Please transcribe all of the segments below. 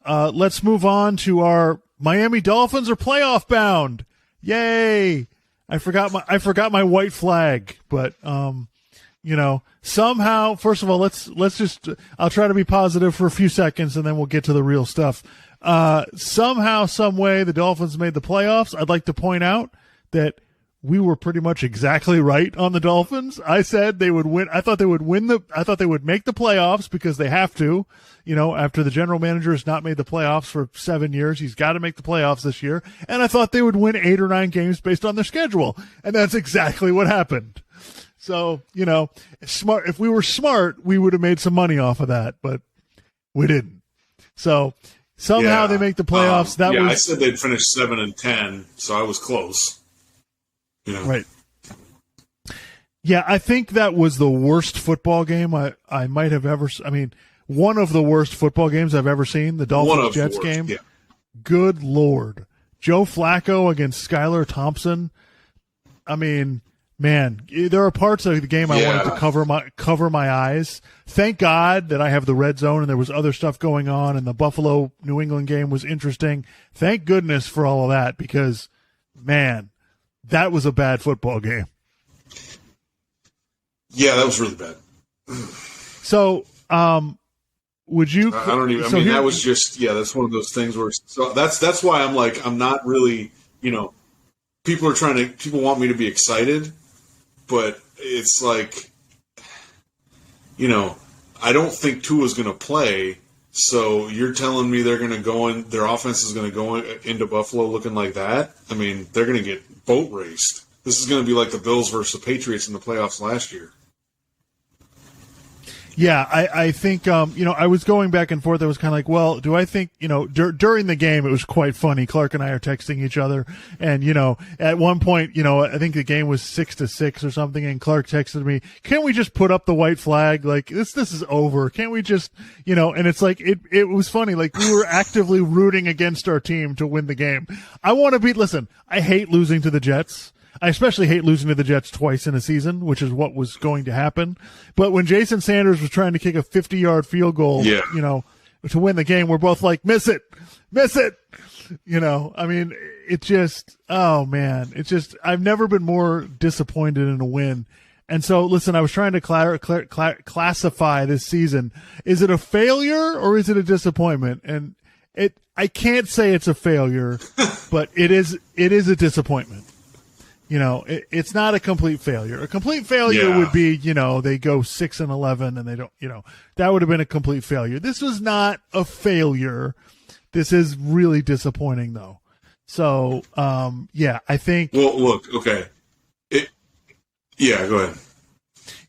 Let's move on to our Miami Dolphins are playoff bound. Yay! I forgot my white flag, but somehow, first of all, let's just I'll try to be positive for a few seconds and then we'll get to the real stuff. Somehow, some way, the Dolphins made the playoffs. I'd like to point out that we were pretty much exactly right on the Dolphins. I said they would win. I thought they would make the playoffs because they have to. After the general manager has not made the playoffs for 7 years, he's got to make the playoffs this year. And I thought they would win 8 or 9 games based on their schedule. And that's exactly what happened. So, smart. If we were smart, we would have made some money off of that, but we didn't. So somehow they make the playoffs. I said they'd finish 7-10, so I was close. Right. Yeah, I think that was the worst football game I might have ever. I mean, one of the worst football games I've ever seen. The Dolphins-Jets game. Yeah. Good Lord. Joe Flacco against Skylar Thompson. I mean, man, there are parts of the game I wanted to cover my eyes. Thank God that I have the red zone and there was other stuff going on and the Buffalo-New England game was interesting. Thank goodness for all of that because, man, that was a bad football game. Yeah, that was really bad. So, would you? I don't even. I mean, that was just. Yeah, that's one of those things where. So that's why I'm like, I'm not really. People want me to be excited, but it's like, I don't think Tua's going to play. So you're telling me they're going to go in, their offense is going to go into Buffalo looking like that? I mean, they're going to get boat raced. This is going to be like the Bills versus the Patriots in the playoffs last year. Yeah, I think, I was going back and forth. I was kind of like, well, do I think, during the game, it was quite funny. Clark and I are texting each other. And, at one point, I think the game was 6-6 or something. And Clark texted me, can't we just put up the white flag? Like, this is over. Can't we just, and it's like, it was funny. Like, we were actively rooting against our team to win the game. Listen, I hate losing to the Jets. I especially hate losing to the Jets twice in a season, which is what was going to happen. But when Jason Sanders was trying to kick a 50-yard field goal, to win the game, we're both like, miss it. I mean, it just, oh man, it's just, I've never been more disappointed in a win. And so, listen, I was trying to classify this season. Is it a failure or is it a disappointment? And I can't say it's a failure, but it is a disappointment. It's not a complete failure. A complete failure would be, they go 6-11 and they don't, that would have been a complete failure. This was not a failure. This is really disappointing though. So, I think. Well, look, okay. Go ahead.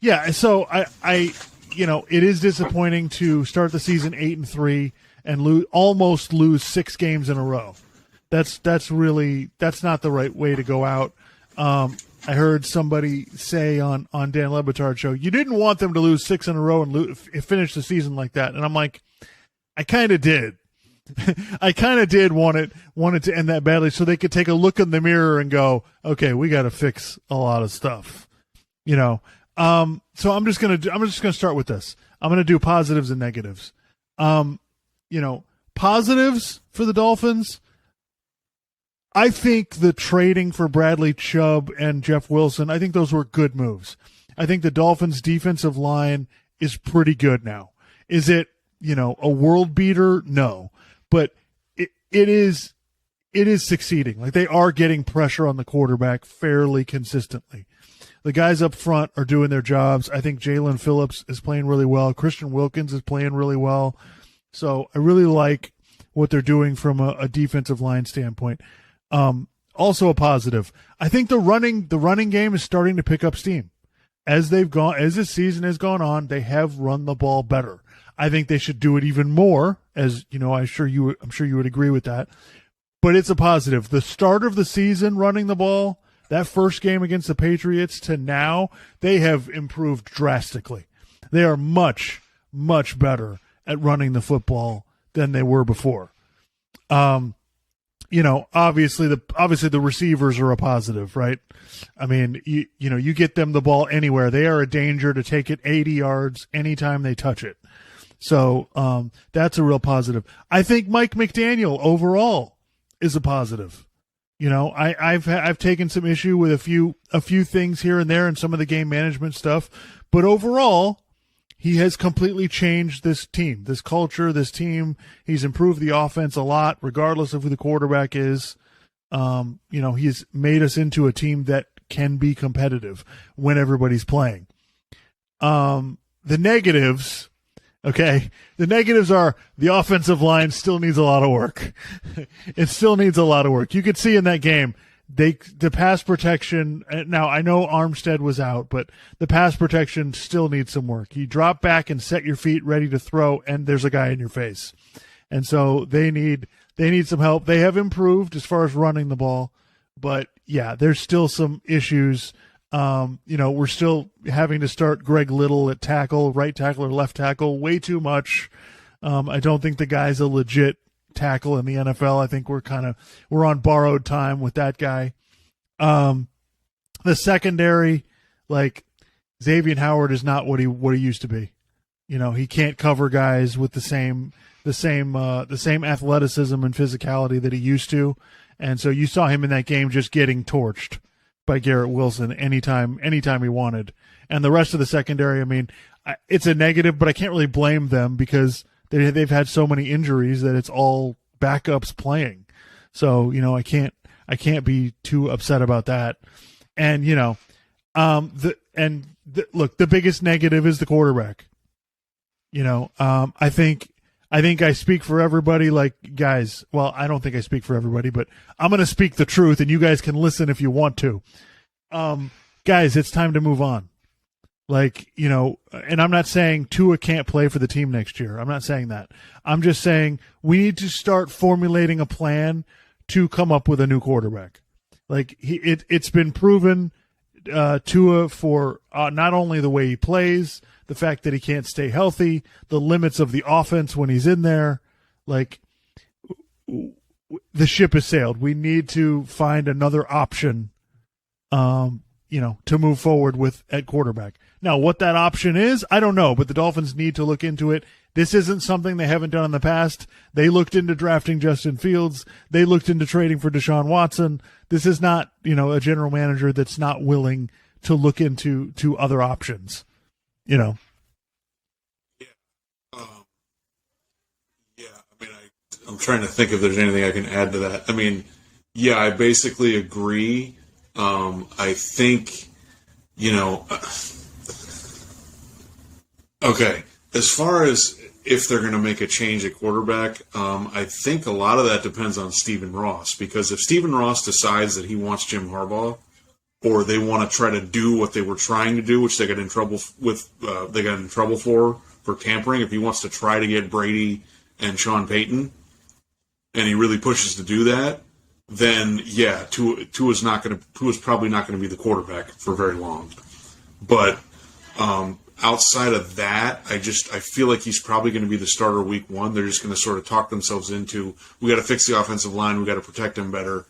Yeah. So it is disappointing to start the season 8-3 and almost lose 6 games in a row. That's not the right way to go out. I heard somebody say on Dan Le Batard's show, you didn't want them to lose 6 in a row and finish the season like that. And I'm like, I kind of did. I kind of did want it to end that badly so they could take a look in the mirror and go, okay, we got to fix a lot of stuff, So I'm just gonna start with this. I'm gonna do positives and negatives. Positives for the Dolphins. I think the trading for Bradley Chubb and Jeff Wilson, I think those were good moves. I think the Dolphins' defensive line is pretty good now. Is it, a world beater? No. But it is succeeding. Like, they are getting pressure on the quarterback fairly consistently. The guys up front are doing their jobs. I think Jalen Phillips is playing really well. Christian Wilkins is playing really well. So I really like what they're doing from a defensive line standpoint. Also a positive. I think the running game is starting to pick up steam. As this season has gone on, they have run the ball better. I think they should do it even more, as I'm sure you would agree with that. But it's a positive. The start of the season running the ball, that first game against the Patriots to now, they have improved drastically. They are much, much better at running the football than they were before. Obviously the receivers are a positive, right? I mean, you get them the ball anywhere. They are a danger to take it 80 yards anytime they touch it. So that's a real positive. I think Mike McDaniel overall is a positive. You know, I've taken some issue with a few things here and there and some of the game management stuff, but overall, he has completely changed this team, this culture, this team. He's improved the offense a lot, regardless of who the quarterback is. You know, he's made us into a team that can be competitive when everybody's playing. The negatives, okay, the negatives are the offensive line still needs a lot of work. It still needs a lot of work. You could see in that game, the pass protection. Now I know Armstead was out, but the pass protection still needs some work. You drop back and set your feet ready to throw, and there's a guy in your face. And so they need some help. They have improved as far as running the ball, but yeah, there's still some issues. You know, we're still having to start Greg Little at tackle, right tackle or left tackle, way too much. I don't think the guy's a legit tackle in the NFL. I think we're on borrowed time with that guy. The secondary, like Xavier Howard is not what he used to be. You know, he can't cover guys with the same athleticism and physicality that he used to. And so you saw him in that game just getting torched by Garrett Wilson anytime he wanted. And the rest of the secondary, I mean, it's a negative, but I can't really blame them because they've had so many injuries that it's all backups playing. So, you know, I can't be too upset about that. And, you know, look, the biggest negative is the quarterback. You know, I think I speak for everybody, like, guys. Well, I don't think I speak for everybody, but I'm going to speak the truth, and you guys can listen if you want to. Guys, it's time to move on. Like, you know, and I'm not saying Tua can't play for the team next year. I'm not saying that. I'm just saying we need to start formulating a plan to come up with a new quarterback. Like, it's been proven, Tua, for not only the way he plays, the fact that he can't stay healthy, the limits of the offense when he's in there. Like, the ship has sailed. We need to find another option, you know, to move forward with at quarterback. Now, what that option is, I don't know, but the Dolphins need to look into it. This isn't something they haven't done in the past. They looked into drafting Justin Fields. They looked into trading for Deshaun Watson. This is not, you know, a general manager that's not willing to look into other options, you know. Yeah, I mean, I'm trying to think if there's anything I can add to that. I mean, yeah, I basically agree. I think, you know, okay, as far as if they're going to make a change at quarterback, I think a lot of that depends on Stephen Ross, because if Stephen Ross decides that he wants Jim Harbaugh, or they want to try to do what they were trying to do, which they got in trouble with, for tampering, if he wants to try to get Brady and Sean Payton, and he really pushes to do that, then yeah, Tua's probably not going to be the quarterback for very long. But outside of that, I feel like he's probably going to be the starter week one. They're just going to sort of talk themselves into, we got to fix the offensive line, we got to protect him better,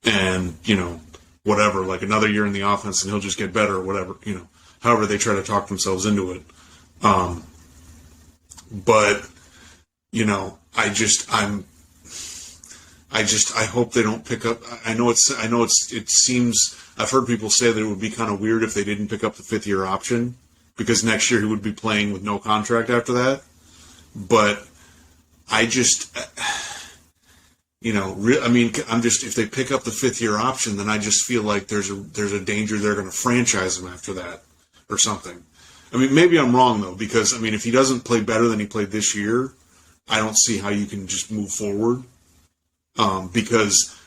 and, you know, whatever, like another year in the offense and he'll just get better or whatever, you know, however they try to talk themselves into it. But, you know, I hope they don't pick up. It seems, I've heard people say that it would be kind of weird if they didn't pick up the 5th-year option, because next year he would be playing with no contract after that. But I just, you know, if they pick up the 5th-year option, then I just feel like there's a danger they're going to franchise him after that or something. I mean, maybe I'm wrong though, because I mean, if he doesn't play better than he played this year, I don't see how you can just move forward. Because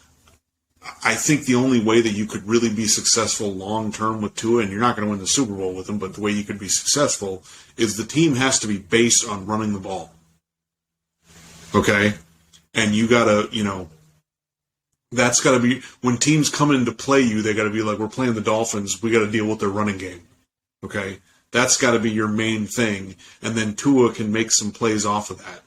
I think the only way that you could really be successful long term with Tua, and you're not going to win the Super Bowl with him, but the way you could be successful is the team has to be based on running the ball. Okay? And you got to, you know, that's got to be, when teams come in to play you, they got to be like, we're playing the Dolphins, we got to deal with their running game. Okay? That's got to be your main thing. And then Tua can make some plays off of that.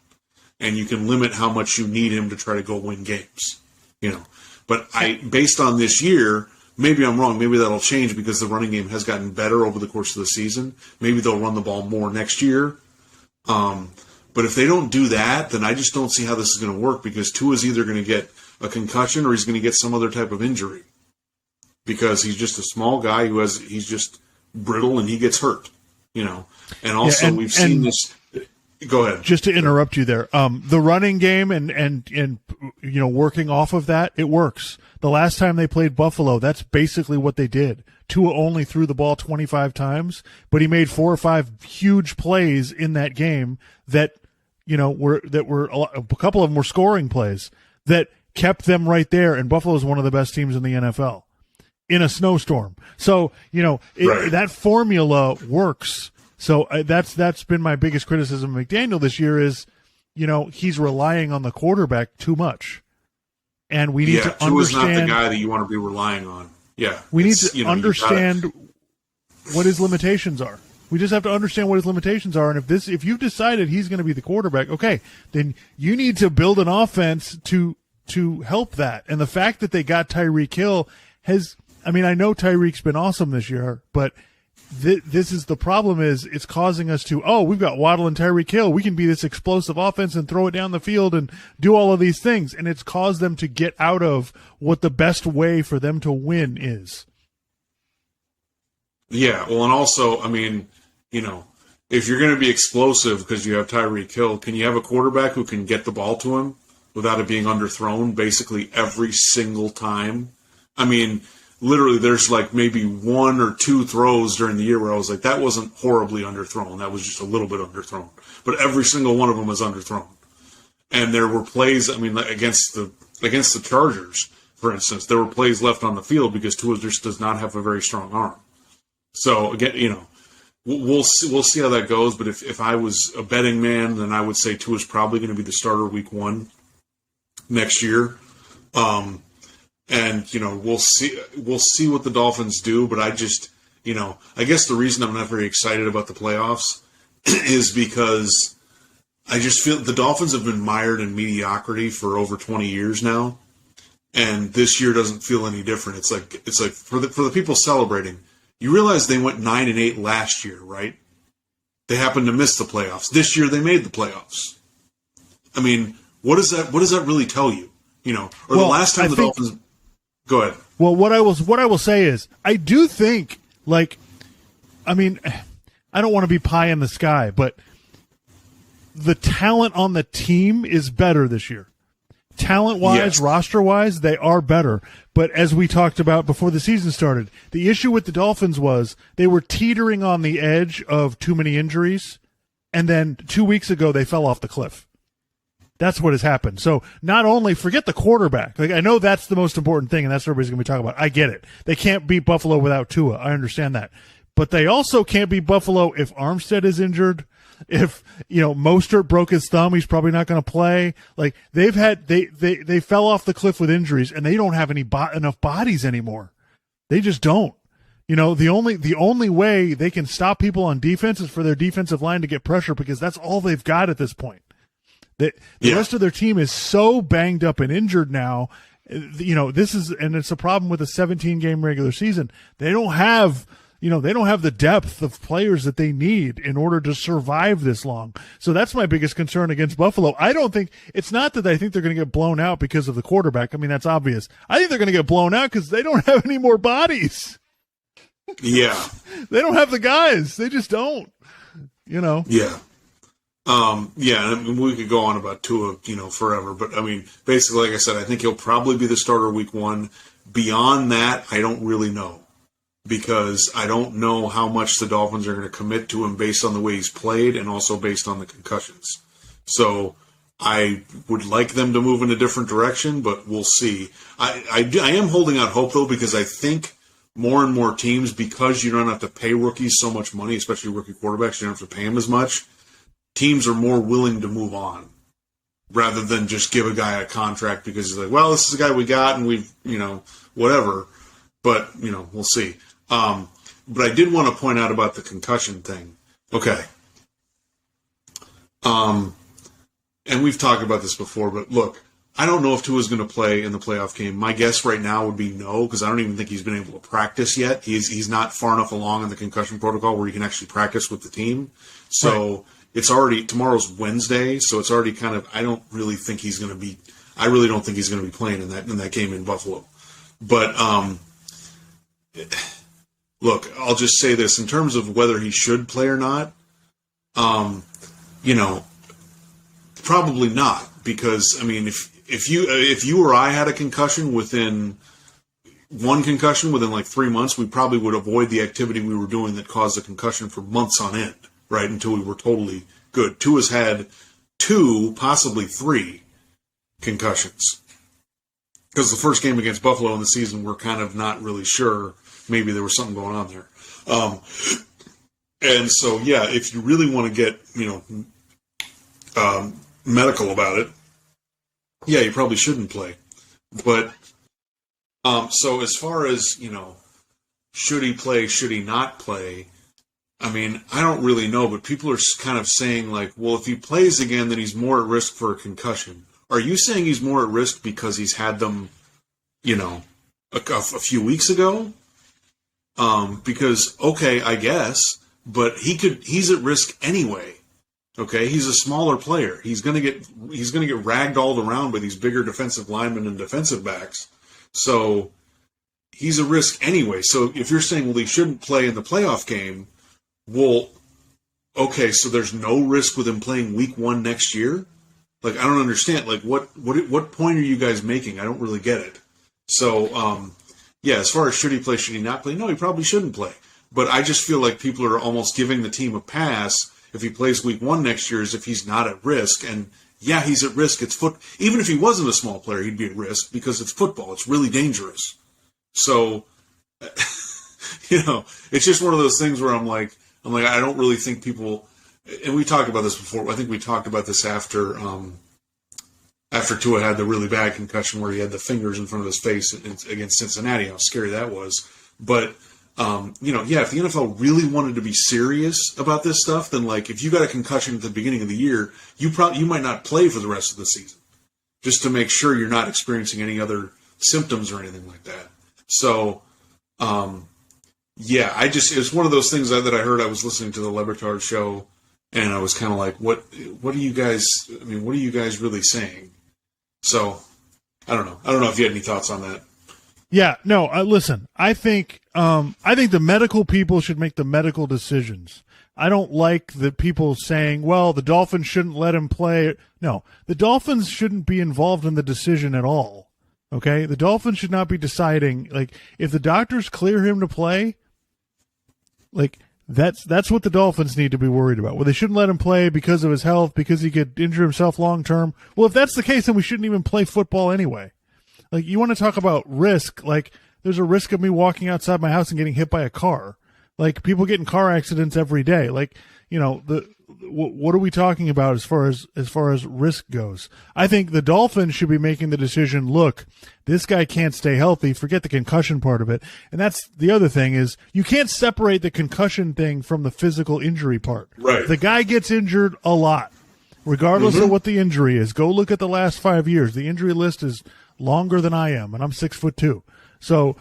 And you can limit how much you need him to try to go win games, you know. But based on this year, maybe I'm wrong. Maybe that'll change because the running game has gotten better over the course of the season. Maybe they'll run the ball more next year. But if they don't do that, then I just don't see how this is going to work, because Tua's either going to get a concussion or he's going to get some other type of injury, because he's just a small guy he's just brittle and he gets hurt, And also we've seen this. Go ahead. Just to interrupt you there, the running game and working off of that, it works. The last time they played Buffalo, that's basically what they did. Tua only threw the ball 25 times, but he made 4 or 5 huge plays in that game that were a couple of them were scoring plays that kept them right there. And Buffalo is one of the best teams in the NFL in a snowstorm. So Right. that formula works. So that's been my biggest criticism of McDaniel this year is, he's relying on the quarterback too much, and we need to understand. Tua's not the guy that you want to be relying on. Yeah, we need to understand what his limitations are. We just have to understand what his limitations are, and if you've decided he's going to be the quarterback, okay, then you need to build an offense to help that. And the fact that they got Tyreek Hill I know Tyreek's been awesome this year, but this is the problem is it's causing us to, we've got Waddle and Tyreek Hill. We can be this explosive offense and throw it down the field and do all of these things. And it's caused them to get out of what the best way for them to win is. Yeah. Well, and also, if you're going to be explosive because you have Tyreek Hill, can you have a quarterback who can get the ball to him without it being underthrown basically every single time? Literally, there's like maybe 1 or 2 throws during the year where I was like, that wasn't horribly underthrown. That was just a little bit underthrown. But every single one of them was underthrown. And there were plays, against the Chargers, for instance, there were plays left on the field because Tua just does not have a very strong arm. So, again, we'll see how that goes. But if I was a betting man, then I would say Tua's probably going to be the starter week 1 next year. And we'll see what the Dolphins do, but I just, I guess the reason I'm not very excited about the playoffs is because I just feel the Dolphins have been mired in mediocrity for over 20 years now, and this year doesn't feel any different. It's like for the people celebrating, you realize they went 9-8 last year, right? They happened to miss the playoffs. This year they made the playoffs. What does that really tell you? The last time Dolphins. Go ahead. Well, what I will say is, I do think, I don't want to be pie in the sky, but the talent on the team is better this year. Talent-wise, yes. Roster-wise, they are better. But as we talked about before the season started, the issue with the Dolphins was they were teetering on the edge of too many injuries, and then 2 weeks ago they fell off the cliff. That's what has happened. So not only forget the quarterback. I know that's the most important thing, and that's what everybody's going to be talking about. I get it. They can't beat Buffalo without Tua. I understand that. But they also can't beat Buffalo if Armstead is injured. If, Mostert broke his thumb, he's probably not going to play. They fell off the cliff with injuries, and they don't have enough bodies anymore. They just don't. The only way they can stop people on defense is for their defensive line to get pressure, because that's all they've got at this point. The rest of their team is so banged up and injured now. It's a problem with a 17-game regular season. They don't have the depth of players that they need in order to survive this long. So that's my biggest concern against Buffalo. It's not that I think they're going to get blown out because of the quarterback. That's obvious. I think they're going to get blown out because they don't have any more bodies. Yeah. They don't have the guys. They just don't, Yeah. We could go on about Tua, forever. But, basically, like I said, I think he'll probably be the starter week 1. Beyond that, I don't really know, because I don't know how much the Dolphins are going to commit to him based on the way he's played and also based on the concussions. So I would like them to move in a different direction, but we'll see. I am holding out hope, though, because I think more and more teams, because you don't have to pay rookies so much money, especially rookie quarterbacks, you don't have to pay them as much, teams are more willing to move on rather than just give a guy a contract because he's like, well, this is the guy we got and we've, whatever. But, we'll see. But I did want to point out about the concussion thing. Okay. And we've talked about this before, but look, I don't know if Tua's going to play in the playoff game. My guess right now would be no, because I don't even think he's been able to practice yet. He's not far enough along in the concussion protocol where he can actually practice with the team. So, right. tomorrow's Wednesday, so it's already kind of, I really don't think he's going to be playing in that game in Buffalo. But, look, I'll just say this in terms of whether he should play or not, probably not, because, I mean, if you or I had a concussion within like 3 months, we probably would avoid the activity we were doing that caused the concussion for months on end, right, until we were totally good. Tua's had 2, possibly 3 concussions. Because the first game against Buffalo in the season, we're kind of not really sure. Maybe there was something going on there. And so, yeah, if you really want to get, medical about it, yeah, you probably shouldn't play. But, so as far as, should he play, should he not play, I mean, I don't really know, but people are kind of saying, like, well, if he plays again, then he's more at risk for a concussion. Are you saying he's more at risk because he's had them, a few weeks ago? Because, okay, I guess, but he's at risk anyway. Okay, he's a smaller player. He's gonna get ragdolled around by these bigger defensive linemen and defensive backs. So he's a risk anyway. So if you're saying, well, he shouldn't play in the playoff game, well, okay, so there's no risk with him playing week 1 next year? Like, I don't understand. Like, what point are you guys making? I don't really get it. So, yeah, as far as should he play, should he not play? No, he probably shouldn't play. But I just feel like people are almost giving the team a pass if he plays week 1 next year as if he's not at risk. And, yeah, he's at risk. It's even if he wasn't a small player, he'd be at risk because it's football. It's really dangerous. So, it's just one of those things where I'm like, I don't really think people, and we talked about this before. I think we talked about this after Tua had the really bad concussion where he had the fingers in front of his face against Cincinnati, how scary that was. But, yeah, if the NFL really wanted to be serious about this stuff, then, like, if you got a concussion at the beginning of the year, you might not play for the rest of the season, just to make sure you're not experiencing any other symptoms or anything like that. So, yeah, it's one of those things that I heard. I was listening to the Le Batard show, and I was kind of like, what are you guys really saying? So, I don't know. I don't know if you had any thoughts on that. Yeah, no, listen, I think the medical people should make the medical decisions. I don't like the people saying, well, the Dolphins shouldn't let him play. No, the Dolphins shouldn't be involved in the decision at all. Okay? The Dolphins should not be deciding, like, if the doctors clear him to play, like, that's what the Dolphins need to be worried about. Well, they shouldn't let him play because of his health, because he could injure himself long term. Well, if that's the case, then we shouldn't even play football anyway. Like, you want to talk about risk, like, there's a risk of me walking outside my house and getting hit by a car. Like, people get in car accidents every day. Like, what are we talking about as far as risk goes? I think the Dolphins should be making the decision, look, this guy can't stay healthy, forget the concussion part of it. And that's the other thing is you can't separate the concussion thing from the physical injury part. Right. The guy gets injured a lot, regardless of what the injury is. Go look at the last 5 years. The injury list is longer than I am, and I'm 6'2". So,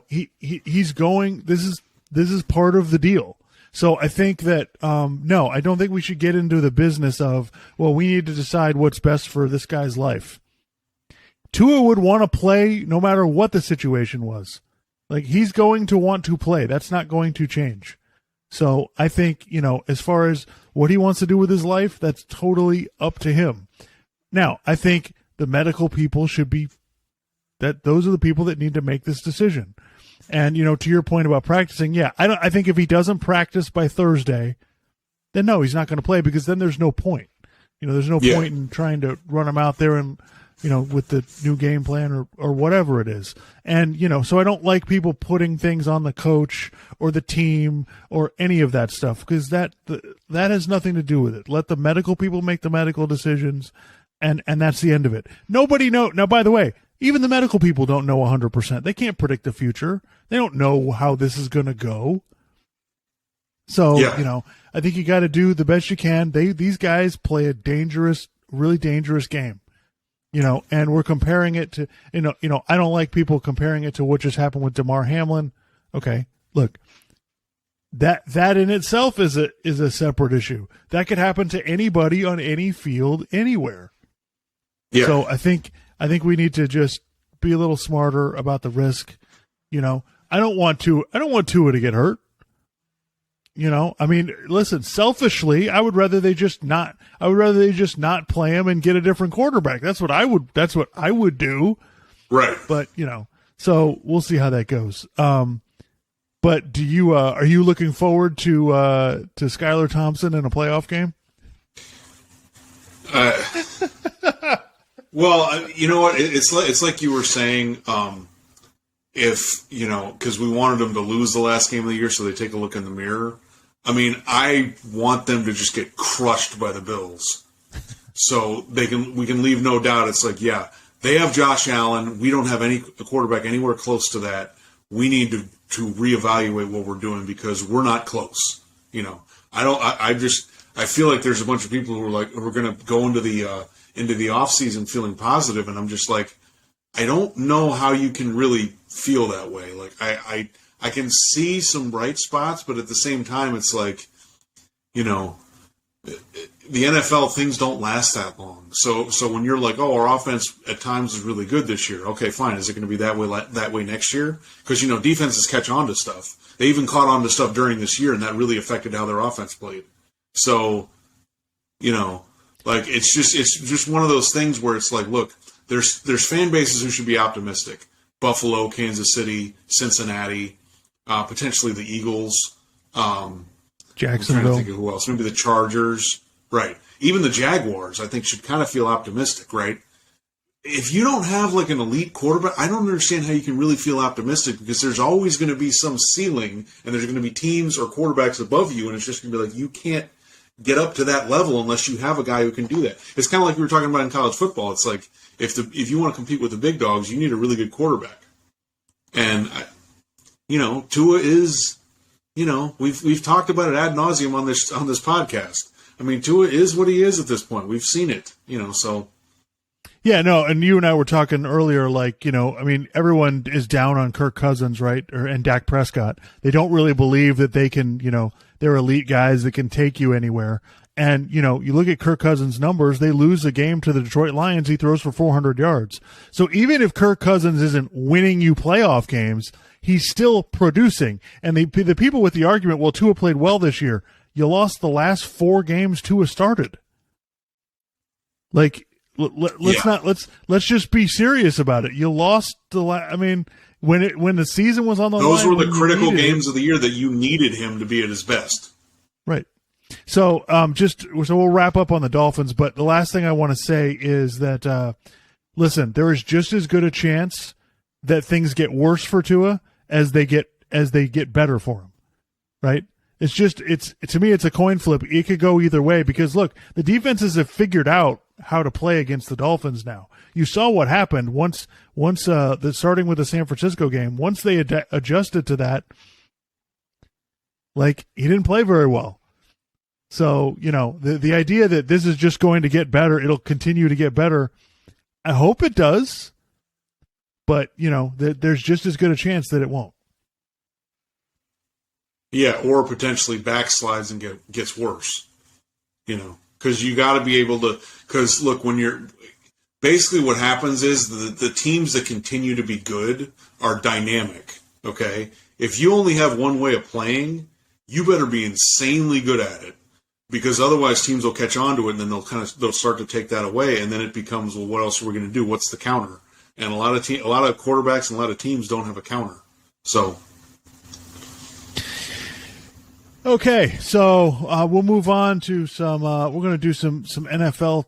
he's going, this is part of the deal. So I think that, no, I don't think we should get into the business of, well, we need to decide what's best for this guy's life. Tua would want to play no matter what the situation was. Like, he's going to want to play. That's not going to change. So I think, as far as what he wants to do with his life, that's totally up to him. Now, I think the medical people should be, those are the people that need to make this decision. And, to your point about practicing, yeah, I think if he doesn't practice by Thursday, then no, he's not going to play, because then there's no point. There's no point in trying to run him out there and, with the new game plan or whatever it is. And, so I don't like people putting things on the coach or the team or any of that stuff, because that has nothing to do with it. Let the medical people make the medical decisions, and that's the end of it. Nobody knows. Now, by the way, even the medical people don't know 100%. They can't predict the future. They don't know how this is going to go. So, I think you got to do the best you can. These guys play a dangerous, really dangerous game, and we're comparing it to, I don't like people comparing it to what just happened with DeMar Hamlin. Okay, look, that in itself is a separate issue. That could happen to anybody on any field anywhere. Yeah. So I think we need to just be a little smarter about the risk. I don't want Tua to get hurt. I mean, listen, selfishly, I would rather they just not play him and get a different quarterback. That's what I would do. Right. But, so we'll see how that goes. But do you are you looking forward to Skylar Thompson in a playoff game? Well, you know what? It's like you were saying. If because we wanted them to lose the last game of the year, so they take a look in the mirror. I mean, I want them to just get crushed by the Bills, so we can leave no doubt. It's like, yeah, they have Josh Allen. We don't have a quarterback anywhere close to that. We need to reevaluate what we're doing because we're not close. I feel like there's a bunch of people who are going to go into the off season feeling positive, and I'm just like, I don't know how you can really feel that way. Like I can see some bright spots, but at the same time, it's like, the NFL, things don't last that long. So when you're like, oh, our offense at times is really good this year. Okay, fine. Is it going to be that way next year? Because defenses catch on to stuff. They even caught on to stuff during this year, and that really affected how their offense played. So, it's just one of those things where it's like, look, there's fan bases who should be optimistic. Buffalo, Kansas City, Cincinnati, potentially the Eagles. Jacksonville. I'm trying to think of who else. Maybe the Chargers. Right. Even the Jaguars, I think, should kind of feel optimistic, right? If you don't have an elite quarterback, I don't understand how you can really feel optimistic because there's always going to be some ceiling and there's going to be teams or quarterbacks above you, and it's just going to be like you can't get up to that level unless you have a guy who can do that. It's kind of like we were talking about in college football. It's like if you want to compete with the big dogs, you need a really good quarterback. And Tua is, we've talked about it ad nauseum on this podcast. I mean, Tua is what he is at this point. We've seen it, so. Yeah, no, and you and I were talking earlier, everyone is down on Kirk Cousins, right, and Dak Prescott. They don't really believe that they can, they're elite guys that can take you anywhere. And, you look at Kirk Cousins' numbers, they lose a game to the Detroit Lions, he throws for 400 yards. So even if Kirk Cousins isn't winning you playoff games, he's still producing. And the people with the argument, well, Tua played well this year. You lost the last 4 games Tua started. Let's just be serious about it. You lost when the season was on the line. Those were the critical games of the year that you needed him to be at his best. Right. So we'll wrap up on the Dolphins, but the last thing I want to say is that listen, there is just as good a chance that things get worse for Tua as they get better for him. Right? To me it's a coin flip. It could go either way because look, the defenses have figured out how to play against the Dolphins now. You saw what happened once starting with the San Francisco game. Once they adjusted to that, he didn't play very well. So, the idea that this is just going to get better, it'll continue to get better, I hope it does. But, there's just as good a chance that it won't. Yeah, or potentially backslides and gets worse, because you got to be able to. Because look, when you're basically what happens is the teams that continue to be good are dynamic. Okay, if you only have one way of playing, you better be insanely good at it, because otherwise teams will catch on to it and then they'll start to take that away, and then it becomes, well, what else are we going to do? What's the counter? And a lot of quarterbacks and a lot of teams don't have a counter. So. Okay, so we'll move on to some. We're going to do some NFL